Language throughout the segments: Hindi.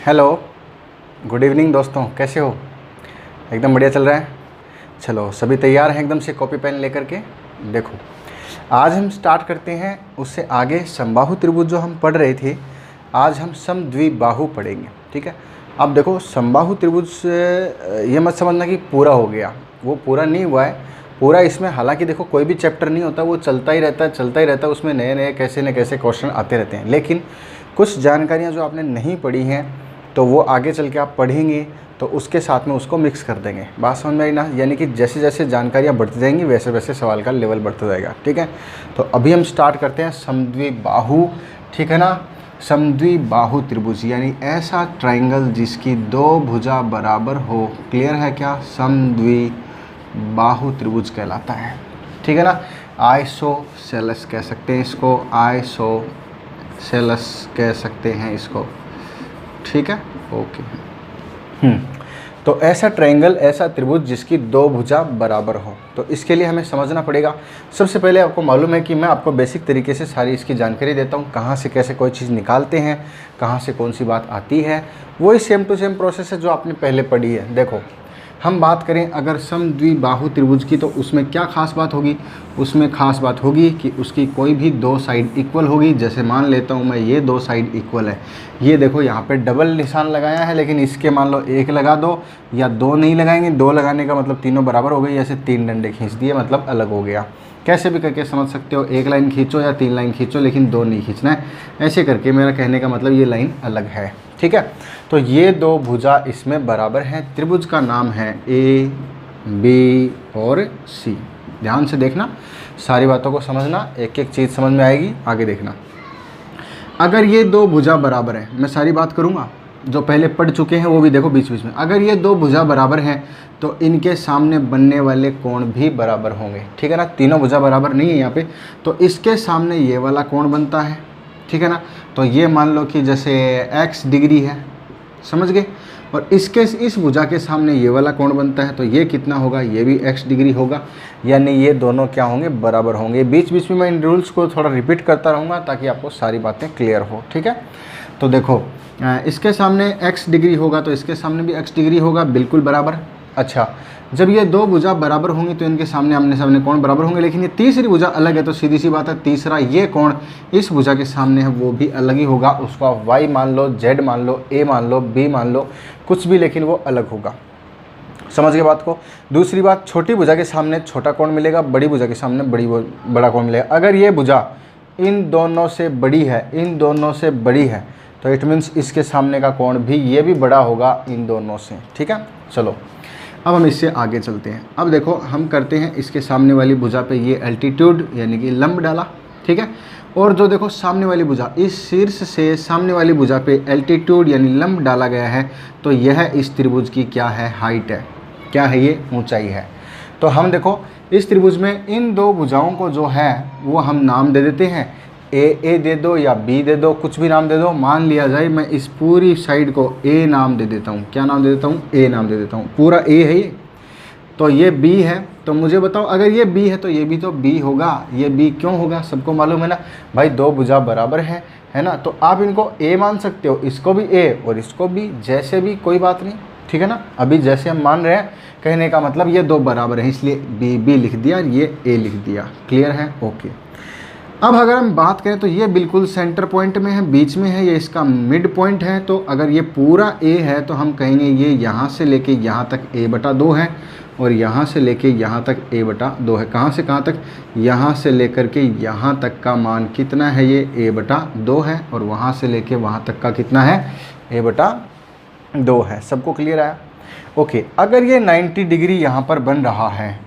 हेलो, गुड इवनिंग दोस्तों, कैसे हो? एकदम बढ़िया चल रहा है। चलो, सभी तैयार हैं एकदम से कॉपी पेन लेकर के? देखो, आज हम स्टार्ट करते हैं उससे आगे समबाहु त्रिभुज जो हम पढ़ रहे थे, आज हम समद्विबाहु पढ़ेंगे। ठीक है। अब देखो, समबाहु त्रिभुज ये मत समझना कि पूरा हो गया, वो पूरा नहीं हुआ है। पूरा इसमें हालांकि देखो कोई भी चैप्टर नहीं होता, वो चलता ही रहता है, उसमें नए नए कैसे न कैसे क्वेश्चन आते रहते हैं। लेकिन कुछ जानकारियाँ जो आपने नहीं पढ़ी हैं तो वो आगे चल के आप पढ़ेंगे तो उसके साथ में उसको मिक्स कर देंगे। बात समझ में आई ना? यानी कि जैसे जैसे जानकारियाँ बढ़ती जाएंगी वैसे वैसे सवाल का लेवल बढ़ता जाएगा। ठीक है। तो अभी हम स्टार्ट करते हैं समद्विबाहु। ठीक है ना? समद्विबाहु त्रिभुज यानी ऐसा ट्राइंगल जिसकी दो भुजा बराबर हो। क्लियर है क्या? समद्विबाहु त्रिभुज कहलाता है। ठीक है ना? आइसोसेलेस कह सकते हैं इसको, आइसोसेलेस कह सकते हैं इसको। ठीक है, ओके। तो ऐसा ट्रायंगल, ऐसा त्रिभुज जिसकी दो भुजा बराबर हो, तो इसके लिए हमें समझना पड़ेगा। सबसे पहले आपको मालूम है कि मैं आपको बेसिक तरीके से सारी इसकी जानकारी देता हूँ, कहाँ से कैसे कोई चीज़ निकालते हैं, कहाँ से कौन सी बात आती है। वही सेम टू सेम प्रोसेस है जो आपने पहले पढ़ी है। देखो, हम बात करें अगर समद्विबाहु त्रिभुज की, तो उसमें क्या खास बात होगी? उसमें खास बात होगी कि उसकी कोई भी दो साइड इक्वल होगी। जैसे मान लेता हूँ मैं, ये दो साइड इक्वल है। ये देखो यहाँ पे डबल निशान लगाया है, लेकिन इसके मान लो एक लगा दो या दो नहीं लगाएंगे। दो लगाने का मतलब तीनों बराबर हो गई, ऐसे तीन डंडे खींच दिए मतलब अलग हो गया। कैसे भी करके समझ सकते हो, एक लाइन खींचो या तीन लाइन खींचो, लेकिन दो नहीं खींचना है। ऐसे करके मेरा कहने का मतलब ये लाइन अलग है। ठीक है। तो ये दो भुजा इसमें बराबर हैं। त्रिभुज का नाम है ए, बी और सी। ध्यान से देखना, सारी बातों को समझना, एक एक चीज़ समझ में आएगी, आगे देखना। अगर ये दो भुजा बराबर है, मैं सारी बात करूँगा, जो पहले पढ़ चुके हैं वो भी देखो बीच बीच में। अगर ये दो भुजा बराबर हैं तो इनके सामने बनने वाले कोण भी बराबर होंगे। ठीक है ना? तीनों भुजा बराबर नहीं है यहाँ पे, तो इसके सामने ये वाला कोण बनता है। ठीक है ना? तो ये मान लो कि जैसे x डिग्री है, समझ गए? और इसके इस भुजा के सामने ये वाला कोण बनता है, तो ये कितना होगा? ये भी x डिग्री होगा। यानी ये दोनों क्या होंगे? बराबर होंगे। बीच बीच में मैं इन रूल्स को थोड़ा रिपीट करता रहूँगा ताकि आपको सारी बातें क्लियर हो। ठीक है। तो देखो, इसके सामने x डिग्री होगा तो इसके सामने भी x डिग्री होगा, बिल्कुल बराबर। अच्छा, जब ये दो भुजा बराबर होंगी तो इनके सामने आमने सामने कोण बराबर होंगे। लेकिन ये तीसरी भुजा अलग है, तो सीधी सी बात है, तीसरा ये कोण इस भुजा के सामने है वो भी अलग ही होगा। उसको आप y मान लो, z मान लो, a मान लो, b मान लो, कुछ भी, लेकिन वो अलग होगा। समझ गए बात को? दूसरी बात, छोटी भुजा के सामने छोटा कोण मिलेगा, बड़ी भुजा के सामने बड़ा कोण मिलेगा। अगर ये भुजा इन दोनों से बड़ी है, इन दोनों से बड़ी है, तो इट मीन्स इसके सामने का कोण भी, ये भी बड़ा होगा इन दोनों से। ठीक है। चलो, अब हम इससे आगे चलते हैं। अब देखो, हम करते हैं इसके सामने वाली भुजा पे ये एल्टीट्यूड यानी कि लंब डाला। ठीक है। और जो देखो सामने वाली भुजा, इस शीर्ष से सामने वाली भुजा पे एल्टीट्यूड यानी लंब डाला गया है, तो यह इस त्रिभुज की क्या है? हाइट है। क्या है ये? ऊंचाई है। तो हम देखो इस त्रिभुज में इन दो भुजाओं को जो है वो हम नाम दे देते हैं। ए दे दो या बी दे दो, कुछ भी नाम दे दो। मान लिया जाए मैं इस पूरी साइड को ए नाम दे देता हूँ। क्या नाम दे देता हूँ? ए नाम दे देता हूँ। पूरा ए है ये, तो ये बी है। तो मुझे बताओ, अगर ये बी है तो ये भी तो बी होगा। ये बी क्यों होगा? सबको मालूम है ना भाई, दो भुजा बराबर है ना? तो आप इनको ए मान सकते हो, इसको भी ए और इसको भी, जैसे भी, कोई बात नहीं। ठीक है ना? अभी जैसे हम मान रहे हैं, कहने का मतलब ये दो बराबर हैं, इसलिए बी लिख दिया, ये ए लिख दिया। क्लियर है? ओके। अब अगर हम बात करें तो ये बिल्कुल सेंटर पॉइंट में है, बीच में है, ये इसका मिड पॉइंट है। तो अगर ये पूरा ए है तो हम कहेंगे ये यहाँ से लेके यहाँ तक a/2 है, और यहाँ से लेके यहाँ तक a/2 है। कहाँ से कहाँ तक? यहाँ से लेकर के यहाँ तक का मान कितना है? ये a/2 है। और वहाँ से लेके वहाँ तक का कितना है? a/2 है। सबको क्लियर आया? ओके। अगर ये 90 डिग्री यहाँ पर बन रहा है,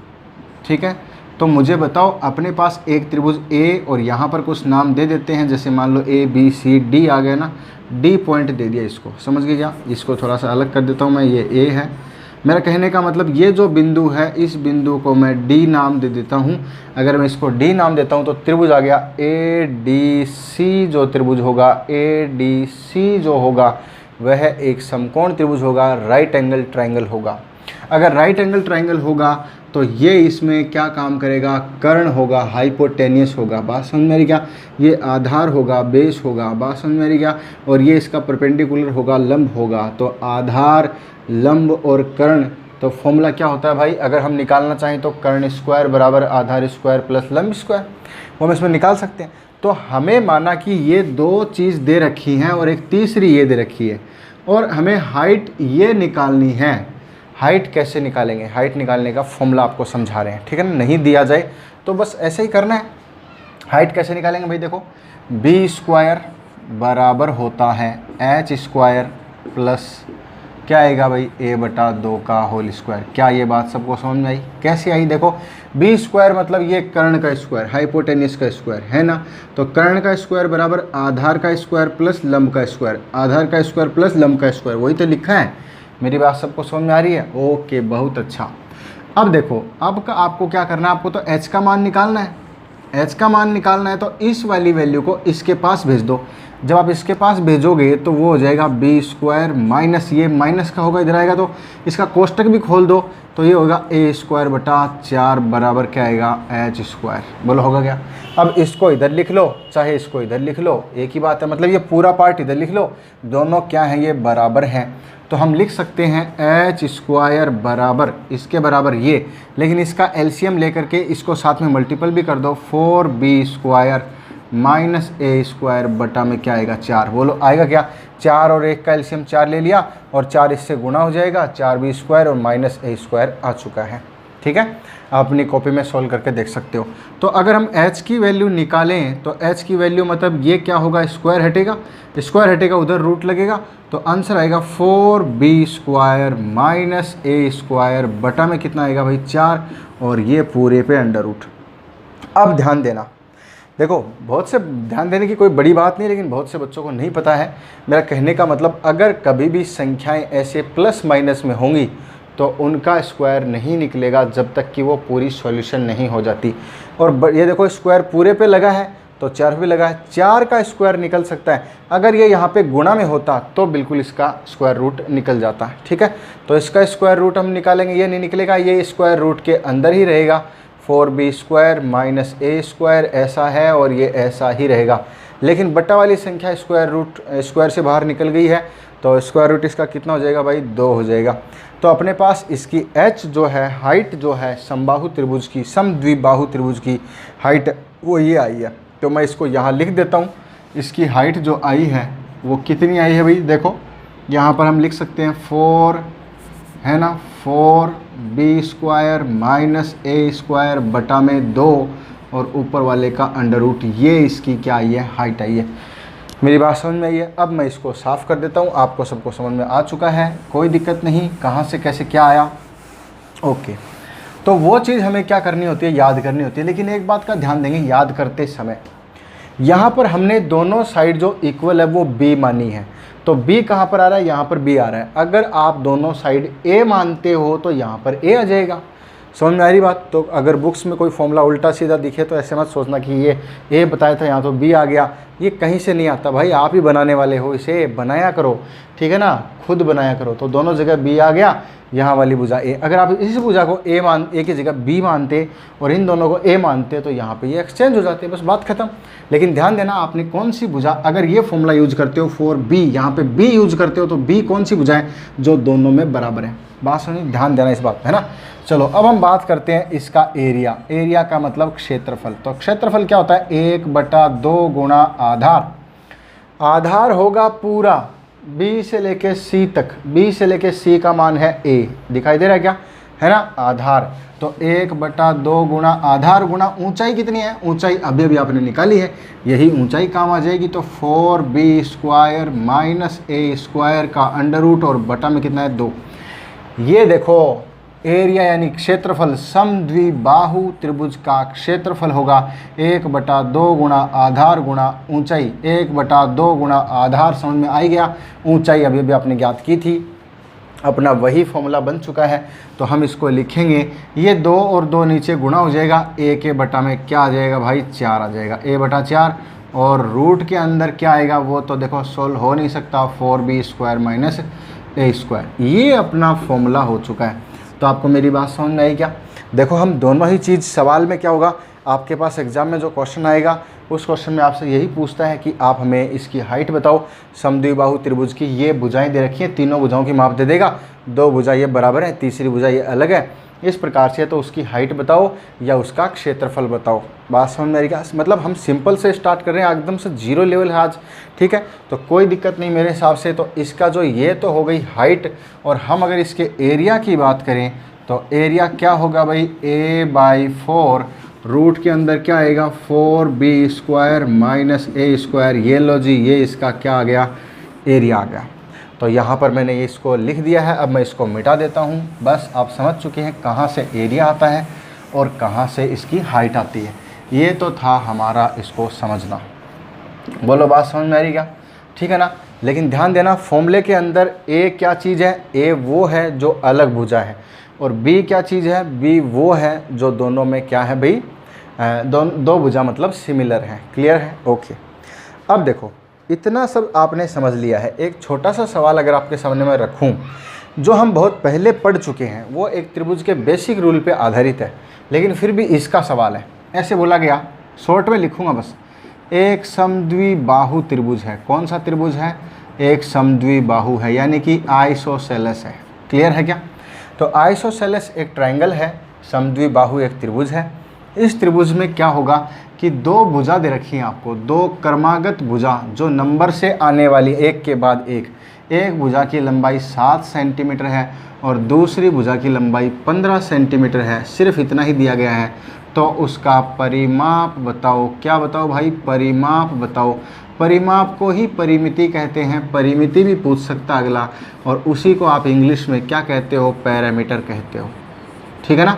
ठीक है, तो मुझे बताओ, अपने पास एक त्रिभुज ए और यहाँ पर कुछ नाम दे देते हैं, जैसे मान लो ए बी सी डी आ गया ना, डी पॉइंट दे दिया इसको। समझ गए क्या? इसको थोड़ा सा अलग कर देता हूँ मैं, ये ए है। मेरा कहने का मतलब ये जो बिंदु है, इस बिंदु को मैं डी नाम दे देता हूँ। अगर मैं इसको डी नाम देता हूँ तो त्रिभुज आ गया ए डी सी। जो त्रिभुज होगा ए डी सी जो होगा वह एक समकोण त्रिभुज होगा, राइट एंगल ट्राइंगल होगा। अगर राइट एंगल ट्राइंगल होगा तो ये इसमें क्या काम करेगा, कर्ण होगा, हाइपोटेनियस होगा, बात समझ में आ रही क्या। ये आधार होगा, बेस होगा, बात समझ में आ रही क्या। और ये इसका परपेंडिकुलर होगा, लंब होगा। तो आधार, लंब और कर्ण, तो फॉर्मूला क्या होता है भाई, अगर हम निकालना चाहें तो कर्ण स्क्वायर बराबर आधार स्क्वायर प्लस लंब स्क्वायर, वो हम इसमें निकाल सकते हैं। तो हमें माना कि ये दो चीज़ दे रखी हैं और एक तीसरी ये दे रखी है, और हमें हाइट ये निकालनी है। हाइट कैसे निकालेंगे, हाइट निकालने का फॉर्मूला आपको समझा रहे हैं, ठीक है ना। नहीं दिया जाए तो बस ऐसे ही करना है। हाइट कैसे निकालेंगे भाई, देखो बी स्क्वायर बराबर होता है एच स्क्वायर प्लस क्या आएगा भाई, ए बटा 2 का होल स्क्वायर। क्या ये बात सबको समझ में आई, कैसे आई, देखो बी स्क्वायर मतलब ये कर्ण का स्क्वायर, हाइपोटेनियस का स्क्वायर है ना। तो कर्ण का स्क्वायर बराबर आधार का स्क्वायर प्लस लंब का स्क्वायर, आधार का स्क्वायर प्लस लंब का स्क्वायर, वही तो लिखा है। मेरी बात सबको समझ में आ रही है, ओके बहुत अच्छा। अब देखो अब का आपको क्या करना है, आपको तो एच का मान निकालना है। एच का मान निकालना है तो इस वाली वैल्यू को इसके पास भेज दो। जब आप इसके पास भेजोगे तो वो हो जाएगा बी स्क्वायर माइनस, ये माइनस का होगा इधर आएगा, तो इसका कोष्टक भी खोल दो तो ये होगा ए स्क्वायर बटा 4 बराबर क्या आएगा, एच स्क्वायर। बोलो होगा क्या। अब इसको इधर लिख लो चाहे इसको इधर लिख लो, एक ही बात है, मतलब ये पूरा पार्ट इधर लिख लो, दोनों क्या हैं, ये बराबर हैं। तो हम लिख सकते हैं एच स्क्वायर बराबर इसके बराबर ये, लेकिन इसका एलसीएम लेकर के इसको साथ में मल्टीपल भी कर दो, 4b स्क्वायर माइनस ए स्क्वायर बटा में क्या आएगा, 4। बोलो आएगा क्या, 4 और 1 का एलसीएम 4 ले लिया और 4 इससे गुणा हो जाएगा, 4b स्क्वायर और माइनस ए स्क्वायर आ चुका है। ठीक है, आप अपनी कॉपी में सॉल्व करके देख सकते हो। तो अगर हम h की वैल्यू निकालें तो h की वैल्यू मतलब ये क्या होगा, स्क्वायर हटेगा, स्क्वायर हटेगा उधर रूट लगेगा, तो आंसर आएगा 4b स्क्वायर माइनस ए स्क्वायर बटा में कितना आएगा भाई, 4, और ये पूरे पे अंडर रूट। अब ध्यान देना, देखो बहुत से ध्यान देने की कोई बड़ी बात नहीं, लेकिन बहुत से बच्चों को नहीं पता है। मेरा कहने का मतलब अगर कभी भी संख्याएं ऐसे प्लस माइनस में होंगी तो उनका स्क्वायर नहीं निकलेगा जब तक कि वो पूरी सॉल्यूशन नहीं हो जाती। और ये देखो स्क्वायर पूरे पे लगा है तो 4 भी लगा है, 4 का स्क्वायर निकल सकता है। अगर ये यहाँ पे गुणा में होता तो बिल्कुल इसका स्क्वायर रूट निकल जाता है। ठीक है, तो इसका स्क्वायर रूट हम निकालेंगे, ये नहीं निकलेगा, ये स्क्वायर रूट के अंदर ही रहेगा, 4b स्क्वायर माइनस ए स्क्वायर ऐसा है और ये ऐसा ही रहेगा। लेकिन बट्टा वाली संख्या स्क्वायर से बाहर निकल गई है, तो स्क्वायर रूट इसका कितना हो जाएगा भाई, 2 हो जाएगा। तो अपने पास इसकी h जो है, हाइट जो है समबाहु त्रिभुज की, समद्विबाहु त्रिभुज की हाइट वो ये आई है। तो मैं इसको यहाँ लिख देता हूँ, इसकी हाइट जो आई है वो कितनी आई है भाई, देखो यहाँ पर हम लिख सकते हैं 4 है ना, 4b स्क्वायर माइनस ए स्क्वायर बटा में 2 और ऊपर वाले का अंडर रूट, ये इसकी क्या आई है, हाइट आई है। मेरी बात समझ में आई है। अब मैं इसको साफ़ कर देता हूँ, आपको सबको समझ में आ चुका है, कोई दिक्कत नहीं, कहाँ से कैसे क्या आया। ओके, तो वो चीज़ हमें क्या करनी होती है, याद करनी होती है। लेकिन एक बात का ध्यान देंगे, याद करते समय यहाँ पर हमने दोनों साइड जो इक्वल है वो b मानी है, तो b कहाँ पर आ रहा है, यहाँ पर b आ रहा है। अगर आप दोनों साइड a मानते हो तो यहाँ पर a आ जाएगा। समझ में आ रही बात। तो अगर बुक्स में कोई फॉर्मूला उल्टा सीधा दिखे तो ऐसे मत सोचना कि ये a बताया था यहाँ तो b आ गया, ये कहीं से नहीं आता भाई, आप ही बनाने वाले हो, इसे बनाया करो, ठीक है ना, खुद बनाया करो। तो दोनों जगह b आ गया, यहाँ वाली भुजा a। अगर आप इस भुजा को a की जगह b मानते और इन दोनों को a मानते तो यहाँ पे ये एक्सचेंज हो जाते, बस बात खत्म। लेकिन ध्यान देना, आपने कौन सी भुजा, अगर ये फॉर्मूला यूज करते हो 4b, यहाँ पे b यूज करते हो तो b कौन सी भुजा है, जो दोनों में बराबर है। बात समझ, ध्यान देना इस बात है ना। चलो अब हम बात करते हैं इसका एरिया। एरिया का मतलब क्षेत्रफल। तो क्षेत्रफल क्या होता है, 1/2 गुणा आधार। आधार होगा पूरा b से लेके c तक, b से लेके c का मान है a, दिखाई दे रहा है क्या, है ना, आधार। तो 1/2 गुणा आधार गुणा ऊंचाई कितनी है, ऊंचाई अभी अभी आपने निकाली है, यही ऊंचाई काम आ जाएगी। तो 4b स्क्वायर माइनस ए स्क्वायर का अंडर रूट और बटा में कितना है, 2। ये देखो एरिया यानी क्षेत्रफल, समद्विबाहु त्रिभुज का क्षेत्रफल होगा 1/2 गुणा आधार गुणा ऊंचाई, 1/2 गुणा आधार। समझ में आ गया, ऊंचाई अभी अभी आपने ज्ञात की थी, अपना वही फॉर्मूला बन चुका है। तो हम इसको लिखेंगे, ये 2 और 2 नीचे गुणा हो जाएगा, a के बटा में क्या आ जाएगा भाई, 4 आ जाएगा, a/4। और रूट के अंदर क्या आएगा वो तो देखो सोल्व हो नहीं सकता, 4b स्क्वायर माइनस ए स्क्वायर। ये अपना फॉर्मूला हो चुका है। तो आपको मेरी बात समझ में आई क्या? देखो हम दोनों ही चीज़, सवाल में क्या होगा, आपके पास एग्जाम में जो क्वेश्चन आएगा उस क्वेश्चन में आपसे यही पूछता है कि आप हमें इसकी हाइट बताओ। समद्विबाहु त्रिभुज की ये भुजाएं दे रखी हैं, तीनों भुजाओं की माप दे देगा, दो भुजा ये बराबर है, तीसरी भुजा ये अलग है, इस प्रकार से, तो उसकी हाइट बताओ या उसका क्षेत्रफल बताओ। बात समझ में आएगा? मतलब हम सिंपल से स्टार्ट कर रहे हैं, एकदम से जीरो लेवल है आज, ठीक है, तो कोई दिक्कत नहीं मेरे हिसाब से। तो इसका जो ये तो हो गई हाइट, और हम अगर इसके एरिया की बात करें तो एरिया क्या होगा भाई, a/4 रूट के अंदर क्या आएगा 4b² माइनस a²। ये लो जी, ये इसका क्या आ गया, एरिया आ गया। तो यहाँ पर मैंने इसको लिख दिया है, अब मैं इसको मिटा देता हूँ। बस आप समझ चुके हैं कहाँ से एरिया आता है और कहाँ से इसकी हाइट आती है। ये तो था हमारा इसको समझना। बोलो बात समझ में आ रही क्या? ठीक है ना? लेकिन ध्यान देना, फॉर्मूले के अंदर ए क्या चीज़ है, ए वो है जो अलग भुजा है, और बी क्या चीज़ है, बी वो है जो दोनों में क्या है भाई, दो भुजा मतलब सिमिलर है। क्लियर है? ओके। अब देखो इतना सब आपने समझ लिया है। एक छोटा सा सवाल अगर आपके सामने मैं रखूं, जो हम बहुत पहले पढ़ चुके हैं, वो एक त्रिभुज के बेसिक रूल पे आधारित है, लेकिन फिर भी इसका सवाल है। ऐसे बोला गया, शॉर्ट में लिखूंगा बस, एक समद्विबाहु त्रिभुज है। कौन सा त्रिभुज है? एक समद्विबाहु है, यानी कि आइसोसेलेस है। क्लियर है क्या? तो आइसोसेलेस एक ट्रायंगल है, समद्विबाहु एक त्रिभुज है। इस त्रिभुज में क्या होगा कि दो भुजा दे रखी हैं आपको, दो क्रमागत भुजा जो नंबर से आने वाली, एक के बाद एक भुजा की लंबाई 7 सेंटीमीटर है और दूसरी भुजा की लंबाई 15 सेंटीमीटर है। सिर्फ इतना ही दिया गया है। तो उसका परिमाप बताओ। क्या बताओ भाई? परिमाप बताओ। परिमाप को ही परिमिति कहते हैं, परिमिति भी पूछ सकता अगला, और उसी को आप इंग्लिश में क्या कहते हो? पैरामीटर कहते हो। ठीक है ना?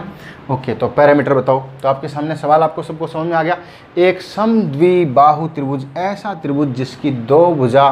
ओके, तो पैरामीटर बताओ। तो आपके सामने सवाल आपको सबको समझ में आ गया। एक समद्विबाहु त्रिभुज, ऐसा त्रिभुज जिसकी दो भुजा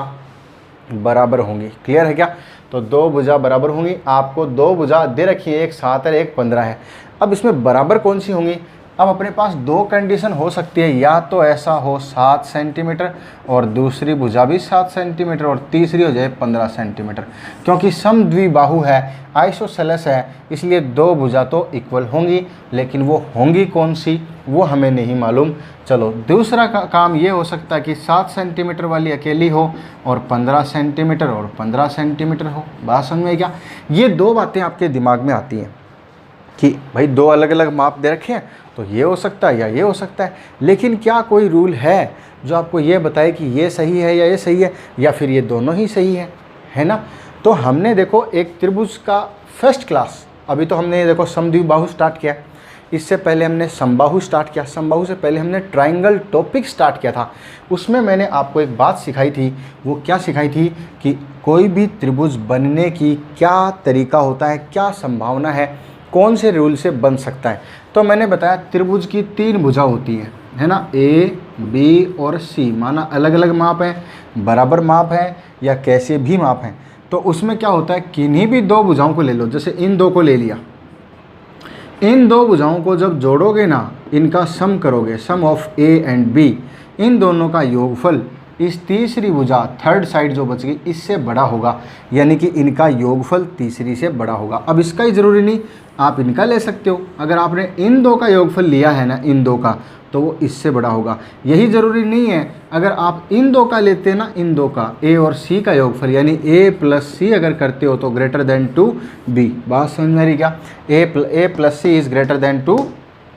बराबर होंगी। क्लियर है क्या? तो दो भुजा बराबर होंगी। आपको दो भुजा दे रखी है, एक 7 और एक 15 है। अब इसमें बराबर कौन सी होंगी? अब अपने पास दो कंडीशन हो सकती है, या तो ऐसा हो 7 सेंटीमीटर और दूसरी भुजा भी 7 सेंटीमीटर और तीसरी हो जाए 15 सेंटीमीटर। क्योंकि समद्विबाहु है, आइसोसेलेस है, इसलिए दो भुजा तो इक्वल होंगी, लेकिन वो होंगी कौन सी वो हमें नहीं मालूम। चलो दूसरा काम ये हो सकता है कि 7 सेंटीमीटर वाली अकेली हो और 15 सेंटीमीटर और 15 सेंटीमीटर हो। बात समझ में क्या? ये दो बातें आपके दिमाग में आती हैं कि भाई दो अलग अलग माप दे रखे हैं, तो ये हो सकता है या ये हो सकता है। लेकिन क्या कोई रूल है जो आपको ये बताए कि ये सही है या ये सही है, या फिर ये दोनों ही सही है ना? तो हमने देखो एक त्रिभुज का फर्स्ट क्लास, अभी तो हमने देखो समद्विबाहु स्टार्ट किया, इससे पहले हमने समबाहु स्टार्ट किया, समबाहु से पहले हमने ट्रायंगल टॉपिक स्टार्ट किया था। उसमें मैंने आपको एक बात सिखाई थी। वो क्या सिखाई थी कि कोई भी त्रिभुज बनने की क्या तरीका होता है, क्या संभावना है, कौन से रूल से बन सकता है। तो मैंने बताया त्रिभुज की 3 भुजा होती है ना, ए, बी और सी। माना अलग अलग माप हैं, बराबर माप है या कैसे भी माप हैं। तो उसमें क्या होता है, किन्हीं भी दो भुजाओं को ले लो, जैसे इन दो को ले लिया, इन दो भुजाओं को जब जोड़ोगे ना, इनका सम करोगे, सम ऑफ ए एंड बी, इन दोनों का योगफल इस तीसरी भुजा, थर्ड साइड जो बच गई, इससे बड़ा होगा, यानी कि इनका योगफल तीसरी से बड़ा होगा। अब इसका ही ज़रूरी नहीं, आप इनका ले सकते हो। अगर आपने इन दो का योगफल लिया है ना, इन दो का, तो वो इससे बड़ा होगा। यही ज़रूरी नहीं है, अगर आप इन दो का लेते हैं ना, इन दो का, ए और सी का योगफल, यानी ए प्लस सी अगर करते हो तो ग्रेटर देन टू बी। बात समझ में आ रही क्या? A plus C is greater than two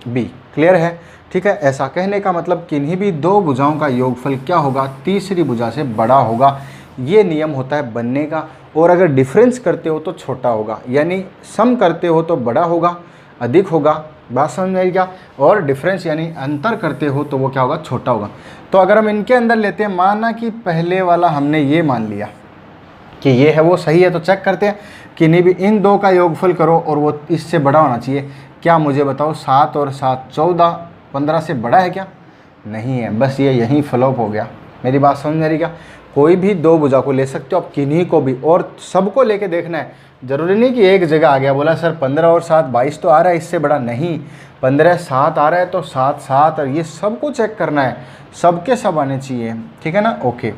B. Clear है? ठीक है। ऐसा कहने का मतलब किन्हीं भी दो भुजाओं का योगफल क्या होगा, तीसरी भुजा से बड़ा होगा। ये नियम होता है बनने का। और अगर डिफरेंस करते हो तो छोटा होगा, यानी सम करते हो तो बड़ा होगा, अधिक होगा। बात समझ में आई क्या? और डिफरेंस यानी अंतर करते हो तो वो क्या होगा, छोटा होगा। तो अगर हम इनके अंदर लेते हैं, माना कि पहले वाला हमने ये मान लिया कि ये है वो सही है, तो चेक करते हैं किन्हीं भी इन दो का योगफल करो और वो इससे बड़ा होना चाहिए। क्या मुझे बताओ, 7 और 7 14, 15 से बड़ा है क्या? नहीं है। बस ये यहीं फ्लॉप हो गया। मेरी बात समझ में आ रही क्या? कोई भी दो भुजा को ले सकते हो आप, किन्हीं को भी, और सबको लेके देखना है। ज़रूरी नहीं कि एक जगह आ गया, बोला सर 15 और 7 22 तो आ रहा है, इससे बड़ा नहीं। 15 7 आ रहा है तो 7 7, और ये सबको चेक करना है, सबके सब आने चाहिए। ठीक है ना? ओके।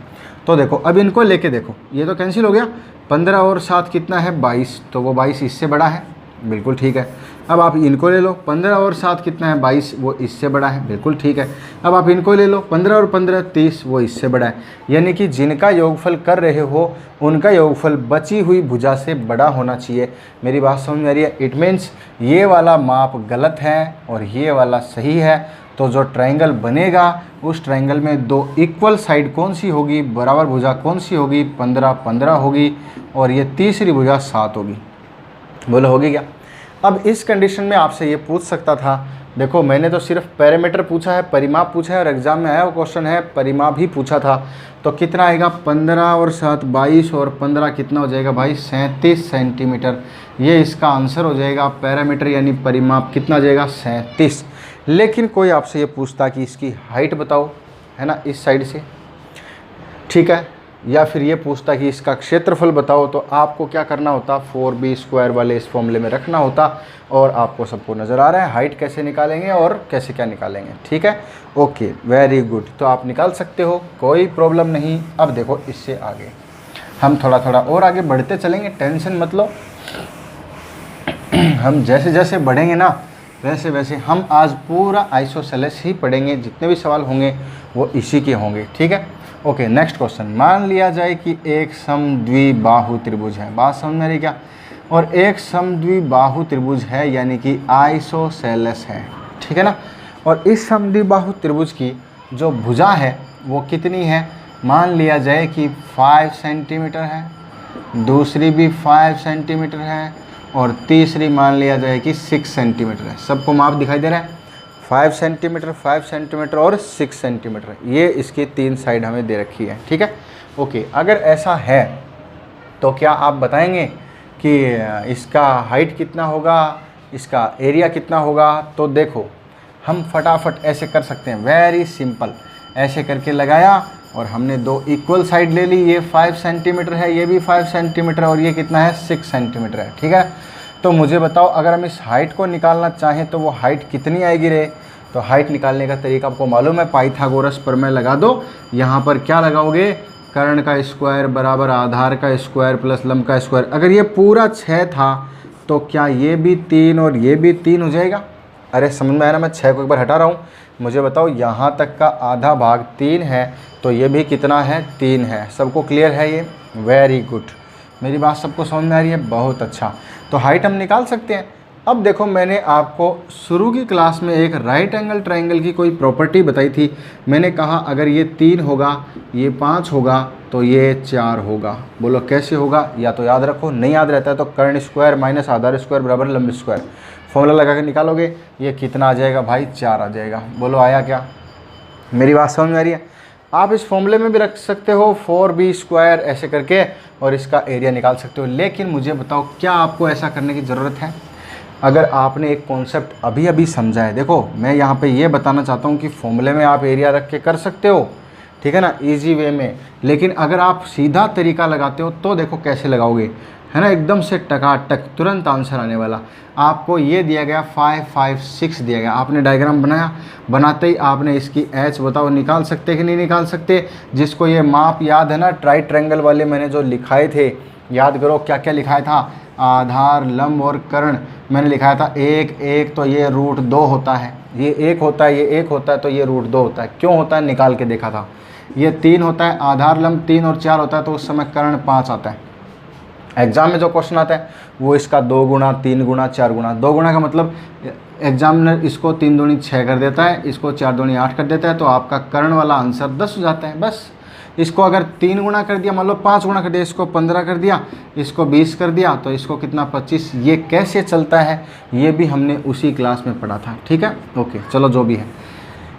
तो देखो अब इनको लेके देखो, ये तो कैंसिल हो गया। 15 और 7 कितना है? 22, तो वो 22 इससे बड़ा है। बिल्कुल ठीक है। अब आप इनको ले लो, 15 और 7 कितना है 22, वो इससे बड़ा है, बिल्कुल ठीक है। अब आप इनको ले लो, 15 और 15 30, वो इससे बड़ा है। यानी कि जिनका योगफल कर रहे हो उनका योगफल बची हुई भुजा से बड़ा होना चाहिए। मेरी बात समझ में आ रही है? इट मीन्स ये वाला माप गलत है और ये वाला सही है। तो जो ट्रायंगल बनेगा उस ट्रायंगल में दो इक्वल साइड कौन सी होगी, बराबर भुजा कौन सी होगी, 15 15 होगी और ये तीसरी भुजा 7 होगी। बोलो होगी क्या? अब इस कंडीशन में आपसे ये पूछ सकता था, देखो मैंने तो सिर्फ पैरामीटर पूछा है, परिमाप पूछा है और एग्जाम में आया वो क्वेश्चन है परिमाप ही पूछा था, तो कितना आएगा 15 और 7 22 और 15 कितना हो जाएगा भाई 37 सेंटीमीटर। ये इसका आंसर हो जाएगा। पैरामीटर यानी परिमाप कितना आ जाएगा 37। लेकिन कोई आपसे ये पूछता कि इसकी हाइट बताओ, है ना, इस साइड से, ठीक है, या फिर ये पूछता कि इसका क्षेत्रफल बताओ, तो आपको क्या करना होता, 4b² वाले इस फॉर्मूले में रखना होता। और आपको सबको नज़र आ रहा है हाइट कैसे निकालेंगे और कैसे क्या निकालेंगे, ठीक है। Okay, very good. तो आप निकाल सकते हो, कोई प्रॉब्लम नहीं। अब देखो इससे आगे हम थोड़ा थोड़ा और आगे बढ़ते चलेंगे, टेंशन मत लो। हम जैसे जैसे बढ़ेंगे ना वैसे वैसे हम आज पूरा आइसोसेलेस ही पढ़ेंगे, जितने भी सवाल होंगे वो इसी के होंगे, ठीक है। Okay, next question. मान लिया जाए कि एक समद्विबाहु त्रिभुज है, बात समझ में आ रही क्या? और एक समद्विबाहु त्रिभुज है यानी कि आइसोसेलेस है, ठीक है ना। और इस समद्विबाहु त्रिभुज की जो भुजा है वो कितनी है? मान लिया जाए कि 5 सेंटीमीटर है, दूसरी भी 5 सेंटीमीटर है और तीसरी मान लिया जाए कि 6 सेंटीमीटर है। सबको माप दिखाई दे रहा है, 5 सेंटीमीटर, 5 सेंटीमीटर और 6 सेंटीमीटर। ये इसकी 3 साइड हमें दे रखी है, ठीक है। ओके, अगर ऐसा है तो क्या आप बताएंगे कि इसका हाइट कितना होगा, इसका एरिया कितना होगा? तो देखो हम फटाफट ऐसे कर सकते हैं, वेरी सिंपल। ऐसे करके लगाया और हमने दो इक्वल साइड ले ली, ये 5 सेंटीमीटर है, ये भी 5 सेंटीमीटर और ये कितना है 6 सेंटीमीटर है, ठीक है। तो मुझे बताओ अगर हम इस हाइट को निकालना चाहें तो वो हाइट कितनी आएगी रे? तो हाइट निकालने का तरीका आपको मालूम है, पाइथागोरस प्रमेय लगा दो। यहाँ पर क्या लगाओगे, कर्ण का स्क्वायर बराबर आधार का स्क्वायर प्लस लंब का स्क्वायर। अगर ये पूरा 6 था तो क्या ये भी 3 और ये भी 3 हो जाएगा? अरे समझ में आया ना, मैं 6 को एक बार हटा रहा हूँ। मुझे बताओ यहाँ तक का आधा भाग 3 है तो ये भी कितना है 3 है। सबको क्लियर है ये? Very good. मेरी बात सबको समझ में आ रही है? बहुत अच्छा। तो हाइट हम निकाल सकते हैं। अब देखो मैंने आपको शुरू की क्लास में एक राइट एंगल ट्रायंगल की कोई प्रॉपर्टी बताई थी। मैंने कहा अगर ये 3 होगा, ये 5 होगा तो ये 4 होगा। बोलो कैसे होगा? या तो याद रखो, नहीं याद रहता है तो कर्ण स्क्वायर माइनस आधार स्क्वायर बराबर लंब स्क्वायर, फॉर्मूला लगा के निकालोगे। ये कितना आ जाएगा भाई? 4 आ जाएगा। बोलो आया क्या? मेरी बात समझ में आ रही है? आप इस फॉर्मूले में भी रख सकते हो 4b² ऐसे करके और इसका एरिया निकाल सकते हो। लेकिन मुझे बताओ क्या आपको ऐसा करने की ज़रूरत है? अगर आपने एक कॉन्सेप्ट अभी अभी समझा है, देखो मैं यहाँ पे ये बताना चाहता हूँ कि फॉर्मूले में आप एरिया रख के कर सकते हो, ठीक है ना, इजी वे में। लेकिन अगर आप सीधा तरीका लगाते हो तो देखो कैसे लगाओगे, है ना, एकदम से टकाटक तुरंत आंसर आने वाला। आपको ये दिया गया 5 5 6 दिया गया, आपने डायग्राम बनाया, बनाते ही आपने इसकी एच बताओ निकाल सकते कि नहीं निकाल सकते? जिसको ये माप याद है ना, ट्राई ट्रायंगल वाले मैंने जो लिखाए थे, याद करो क्या क्या लिखाया था, आधार लंब और कर्ण। मैंने लिखाया था 1 1 तो ये √2 होता है, ये 1 होता है, ये 1 होता है तो ये √2 होता है। क्यों होता है निकाल के देखा था। ये 3 होता है, आधार लंब 3 और 4 होता है तो उस समय कर्ण 5 आता है। एग्जाम में जो क्वेश्चन आता है वो इसका 2 गुना 3 गुना 4 गुना। 2 गुना का मतलब एग्जामिनर इसको 3 दूनी 6 कर देता है, इसको 4 दूनी 8 कर देता है, तो आपका कर्ण वाला आंसर 10 हो जाता है। बस इसको अगर 3 गुना कर दिया, मान लो 5 गुना कर दिया, इसको 15 कर दिया, इसको 20 कर दिया, तो इसको कितना 25। ये कैसे चलता है ये भी हमने उसी क्लास में पढ़ा था, ठीक है। ओके चलो जो भी है,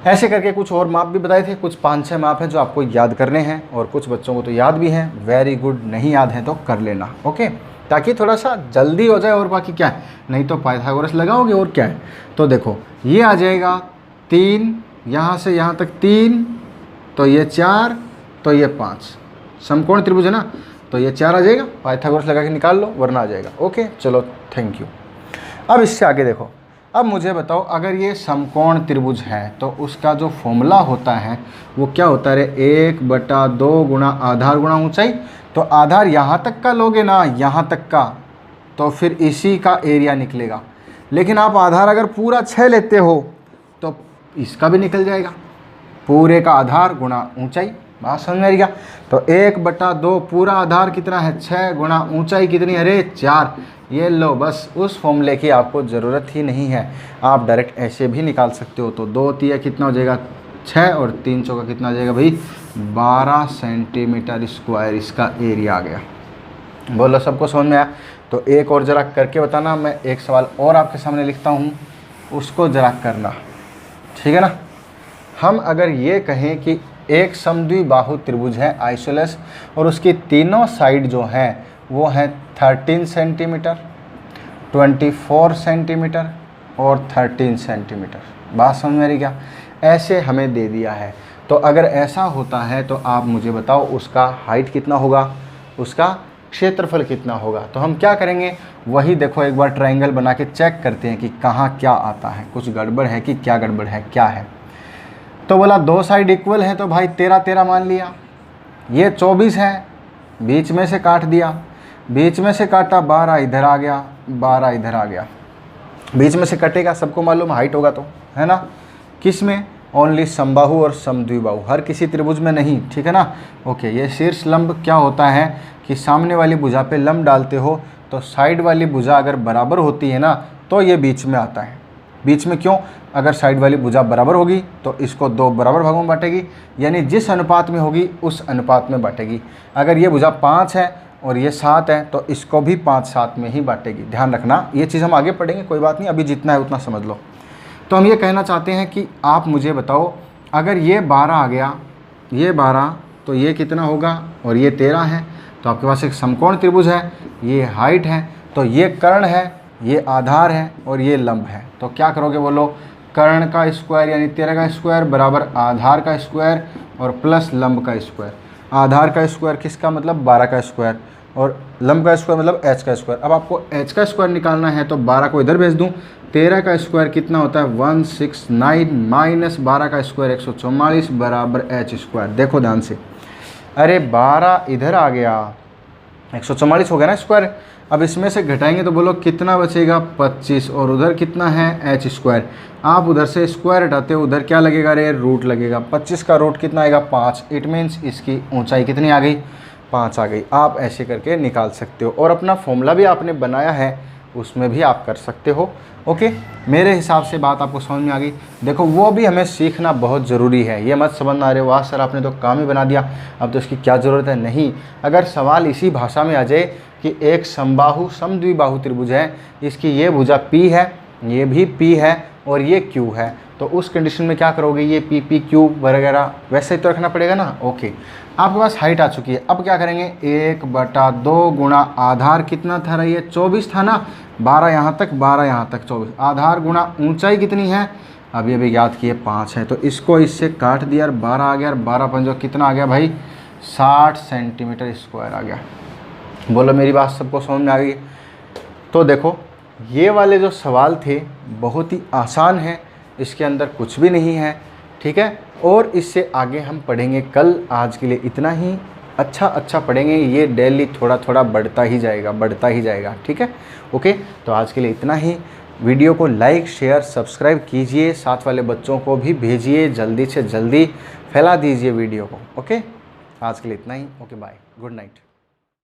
ऐसे करके कुछ और माप भी बताए थे, कुछ 5-6 माप हैं जो आपको याद करने हैं और कुछ बच्चों को तो याद भी हैं। वेरी गुड, नहीं याद है तो कर लेना, ओके, ताकि थोड़ा सा जल्दी हो जाए। और बाकी क्या है, नहीं तो पाइथागोरस लगाओगे और क्या है। तो देखो ये आ जाएगा 3, यहाँ से यहाँ तक 3, तो ये 4, तो ये 5। समकोण त्रिभुज है ना, तो ये 4 आ जाएगा। पाइथागोरस लगा के निकाल लो वरना आ जाएगा। ओके चलो थैंक यू। अब इससे आगे देखो, अब मुझे बताओ अगर ये समकोण त्रिभुज है तो उसका जो फॉर्मूला होता है वो क्या होता है रे? 1/2 गुणा आधार गुणा ऊंचाई। तो आधार यहाँ तक का लोगे ना, यहाँ तक का, तो फिर इसी का एरिया निकलेगा। लेकिन आप आधार अगर पूरा 6 लेते हो तो इसका भी निकल जाएगा, पूरे का आधार गुणा ऊंचाई। बात समझ में आ गया? तो 1/2 पूरा आधार कितना है 6 गुणा ऊंचाई कितनी, अरे 4। ये लो, बस उस फॉर्मूले की आपको ज़रूरत ही नहीं है, आप डायरेक्ट ऐसे भी निकाल सकते हो। तो 2 तिया कितना हो जाएगा 6 और 3 चौका कितना हो जाएगा भाई 12 सेंटीमीटर स्क्वायर इसका एरिया आ गया। बोलो सबको समझ में आया? तो एक और ज़रा करके बताना, मैं एक सवाल और आपके सामने लिखता हूँ, उसको ज़रा करना, ठीक है ना। हम अगर ये कहें कि एक समद्विबाहु त्रिभुज है आइसोलेस और उसकी तीनों साइड जो हैं वो हैं 13 सेंटीमीटर, 24 सेंटीमीटर और 13 सेंटीमीटर। बात समझ में आ रही क्या? ऐसे हमें दे दिया है। तो अगर ऐसा होता है तो आप मुझे बताओ उसका हाइट कितना होगा, उसका क्षेत्रफल कितना होगा। तो हम क्या करेंगे, वही देखो एक बार ट्रायंगल बना के चेक करते हैं कि कहाँ क्या आता है, कुछ गड़बड़ है कि क्या गड़बड़ है, क्या है। तो बोला 2 साइड इक्वल है तो भाई 13 मान लिया। ये 24 है, बीच में से काट दिया, बीच में से काटा 12 इधर आ गया, 12 इधर आ गया। बीच में से कटेगा, सबको मालूम हाइट होगा तो, है ना। किस में? ओनली समबाहु और समद्विबाहु, हर किसी त्रिभुज में नहीं, ठीक है ना। ओके, ये शीर्ष लंब क्या होता है कि सामने वाली भुजा पे लंब डालते हो तो साइड वाली भुजा अगर बराबर होती है ना तो ये बीच में आता है। बीच में क्यों? अगर साइड वाली भुजा बराबर होगी तो इसको 2 बराबर भागों में बांटेगी, यानी जिस अनुपात में होगी उस अनुपात में बांटेगी। अगर ये भुजा 5 है और ये 7 है तो इसको भी 5-7 में ही बांटेगी। ध्यान रखना, ये चीज़ हम आगे पढ़ेंगे, कोई बात नहीं, अभी जितना है उतना समझ लो। तो हम ये कहना चाहते हैं कि आप मुझे बताओ, अगर ये 12 आ गया, ये 12, तो ये कितना होगा, और ये 13 है, तो आपके पास एक समकोण त्रिभुज है, ये हाइट है, तो ये कर्ण है, ये आधार है और ये लंब है। तो क्या करोगे बोलो, कर्ण का स्क्वायर यानी 13 का स्क्वायर बराबर आधार का स्क्वायर और प्लस लंब का स्क्वायर। आधार का स्क्वायर किसका मतलब 12 का स्क्वायर और लंब का स्क्वायर मतलब h का स्क्वायर। अब आपको h का स्क्वायर निकालना है तो 12 को इधर भेज दूं, 13 का स्क्वायर कितना होता है 169 माइनस 12 का स्क्वायर 144 बराबर h स्क्वायर। देखो ध्यान से, अरे 12 इधर आ गया, 144 हो गया ना स्क्वायर। अब इसमें से घटाएंगे तो बोलो कितना बचेगा 25, और उधर कितना है h स्क्वायर। आप उधर से स्क्वायर हटाते हो, उधर क्या लगेगा, अरे रूट लगेगा। 25 का रूट कितना आएगा 5, इट मीन्स इसकी ऊंचाई कितनी आ गई 5 आ गई। आप ऐसे करके निकाल सकते हो, और अपना फॉर्मूला भी आपने बनाया है उसमें भी आप कर सकते हो। ओके, मेरे हिसाब से बात आपको समझ में आ गई। देखो वो भी हमें सीखना बहुत ज़रूरी है, ये मत समझ ना, अरे वाह सर आपने तो काम ही बना दिया, अब तो इसकी क्या ज़रूरत है। नहीं, अगर सवाल इसी भाषा में आ जाए कि एक समबाहु समद्विबाहु त्रिभुज है, इसकी ये भुजा P है, ये भी P है और ये Q है, तो उस कंडीशन में क्या करोगे, ये P P Q वगैरह वैसे ही तो रखना पड़ेगा ना। ओके, आपके पास हाइट आ चुकी है। अब क्या करेंगे, 1/2 गुणा आधार कितना था, रही है 24 था ना, 12 यहाँ तक 12 यहाँ तक 24, आधार गुणा ऊंचाई कितनी है, अभी अभी याद किए 5 है, तो इसको इससे काट दिया और 12 आ गया, और 12 पंजो कितना आ गया भाई 60 सेंटीमीटर स्क्वायर आ गया। बोलो मेरी बात सबको समझ में आ गई। तो देखो ये वाले जो सवाल थे बहुत ही आसान है, इसके अंदर कुछ भी नहीं है, ठीक है। और इससे आगे हम पढ़ेंगे कल, आज के लिए इतना ही। अच्छा पढ़ेंगे, ये डेली थोड़ा थोड़ा बढ़ता ही जाएगा, ठीक है। ओके, तो आज के लिए इतना ही। वीडियो को लाइक शेयर सब्सक्राइब कीजिए, साथ वाले बच्चों को भी भेजिए, जल्दी से जल्दी फैला दीजिए वीडियो को। ओके, आज के लिए इतना ही। Okay, bye, good night.